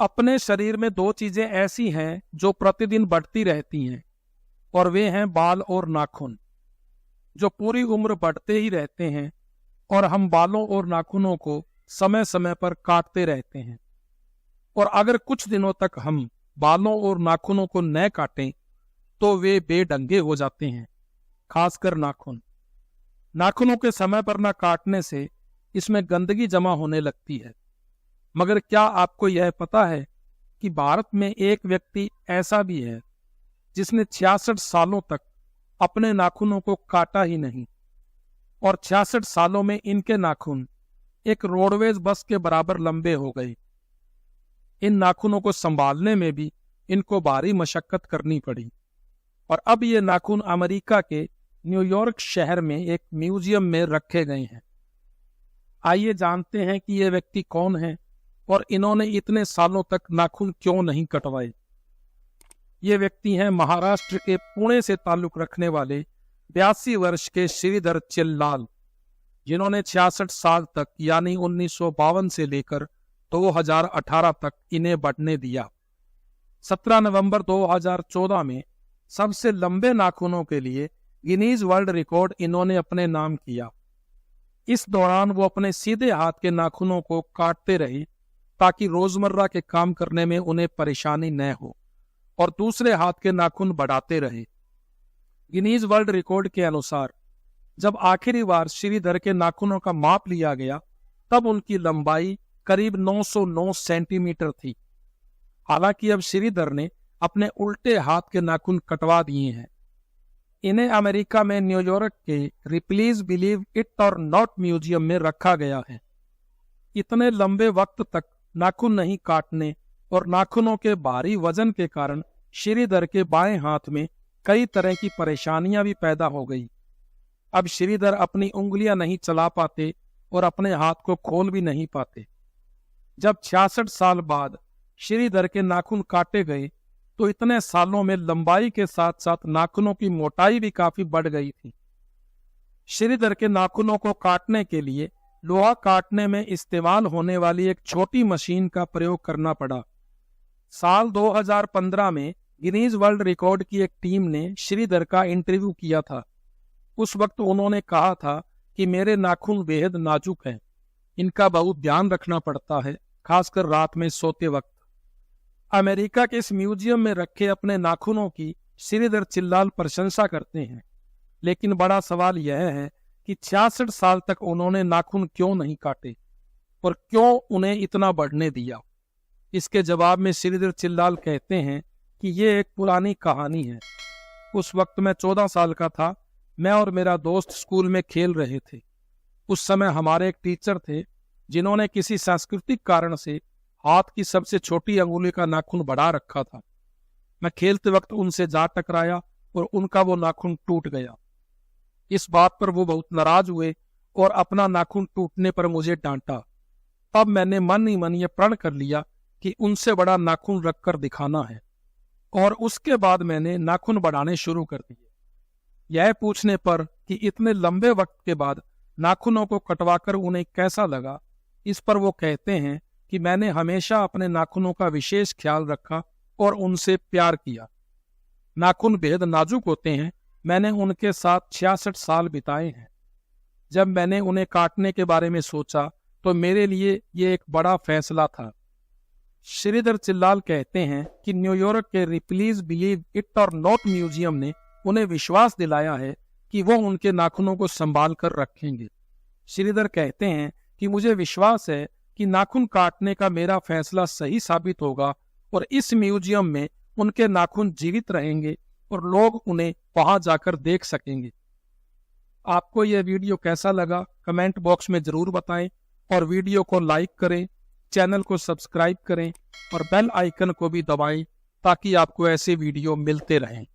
अपने शरीर में दो चीजें ऐसी हैं जो प्रतिदिन बढ़ती रहती हैं, और वे हैं बाल और नाखून, जो पूरी उम्र बढ़ते ही रहते हैं। और हम बालों और नाखूनों को समय समय पर काटते रहते हैं। और अगर कुछ दिनों तक हम बालों और नाखूनों को न काटें तो वे बेढंगे हो जाते हैं, खासकर नाखून। नाखूनों के समय पर न काटने से इसमें गंदगी जमा होने लगती है। मगर क्या आपको यह पता है कि भारत में एक व्यक्ति ऐसा भी है जिसने 66 सालों तक अपने नाखूनों को काटा ही नहीं, और 66 सालों में इनके नाखून एक रोडवेज बस के बराबर लंबे हो गए। इन नाखूनों को संभालने में भी इनको भारी मशक्कत करनी पड़ी, और अब ये नाखून अमेरिका के न्यूयॉर्क शहर में एक म्यूजियम में रखे गए हैं। आइए जानते हैं कि ये व्यक्ति कौन है और इन्होंने इतने सालों तक नाखून क्यों नहीं कटवाए। ये व्यक्ति हैं महाराष्ट्र के पुणे से ताल्लुक रखने वाले 82 वर्ष के श्रीधर चिल्लाल, जिन्होंने 66 साल तक यानी 1952 से लेकर 2018 तक इन्हें बढ़ने दिया। 17 नवंबर 2014 में सबसे लंबे नाखूनों के लिए गिनीज वर्ल्ड रिकॉर्ड इन्होंने अपने नाम किया। इस दौरान वो अपने सीधे हाथ के नाखूनों को काटते रहे ताकि रोजमर्रा के काम करने में उन्हें परेशानी न हो, और दूसरे हाथ के नाखून बढ़ाते रहे। गिनीज वर्ल्ड रिकॉर्ड के अनुसार जब आखिरी बार श्रीधर के नाखूनों का माप लिया गया तब उनकी लंबाई करीब 909 सेंटीमीटर थी। हालांकि अब श्रीधर ने अपने उल्टे हाथ के नाखून कटवा दिए हैं। इन्हें अमेरिका में न्यूयॉर्क के रिप्लीज बिलीव इट और नॉट म्यूजियम में रखा गया है। इतने लंबे वक्त तक नाखून नहीं काटने और नाखूनों के भारी वजन के कारण श्रीधर के बाएं हाथ में कई तरह की परेशानियां भी पैदा हो गई। अब श्रीधर अपनी उंगलियां नहीं चला पाते और अपने हाथ को खोल भी नहीं पाते। जब 66 साल बाद श्रीधर के नाखून काटे गए तो इतने सालों में लंबाई के साथ साथ नाखूनों की मोटाई भी काफी बढ़ गई थी। श्रीधर के नाखूनों को काटने के लिए लोहा काटने में इस्तेमाल होने वाली एक छोटी मशीन का प्रयोग करना पड़ा। साल 2015 में गिनीज वर्ल्ड रिकॉर्ड की एक टीम ने श्रीधर का इंटरव्यू किया था। उस वक्त उन्होंने कहा था कि मेरे नाखून बेहद नाजुक हैं, इनका बहुत ध्यान रखना पड़ता है, खासकर रात में सोते वक्त। अमेरिका के इस म्यूजियम में रखे अपने नाखूनों की श्रीधर चिल्लाल प्रशंसा करते हैं, लेकिन बड़ा सवाल यह है कि 66 साल तक उन्होंने नाखून क्यों नहीं काटे और क्यों उन्हें इतना बढ़ने दिया। इसके जवाब में श्रीधर चिल्लाल कहते हैं कि ये एक पुरानी कहानी है। उस वक्त मैं 14 साल का था। मैं और मेरा दोस्त स्कूल में खेल रहे थे। उस समय हमारे एक टीचर थे जिन्होंने किसी सांस्कृतिक कारण से हाथ की सबसे छोटी अंगुली का नाखून बढ़ा रखा था। मैं खेलते वक्त उनसे जा टकराया और उनका वो नाखून टूट गया। इस बात पर वो बहुत नाराज हुए और अपना नाखून टूटने पर मुझे डांटा। तब मैंने मन ही मन ये प्रण कर लिया कि उनसे बड़ा नाखून रखकर दिखाना है, और उसके बाद मैंने नाखून बढ़ाने शुरू कर दिए। यह पूछने पर कि इतने लंबे वक्त के बाद नाखूनों को कटवाकर उन्हें कैसा लगा, इस पर वो कहते हैं कि मैंने हमेशा अपने नाखूनों का विशेष ख्याल रखा और उनसे प्यार किया। नाखून बेहद नाजुक होते हैं। मैंने उनके साथ 66 साल बिताए हैं। जब मैंने उन्हें काटने के बारे में सोचा तो मेरे लिए ये एक बड़ा फैसला था। श्रीधर चिल्लाल कहते हैं कि न्यूयॉर्क के रिप्लीज बिलीव इट और नॉट म्यूजियम ने उन्हें विश्वास दिलाया है कि वो उनके नाखूनों को संभाल कर रखेंगे। श्रीधर कहते हैं कि मुझे विश्वास है कि नाखून काटने का मेरा फैसला सही साबित होगा और इस म्यूजियम में उनके नाखून जीवित रहेंगे और लोग उन्हें वहां जाकर देख सकेंगे। आपको यह वीडियो कैसा लगा कमेंट बॉक्स में जरूर बताएं, और वीडियो को लाइक करें, चैनल को सब्सक्राइब करें और बेल आइकन को भी दबाएं ताकि आपको ऐसे वीडियो मिलते रहें।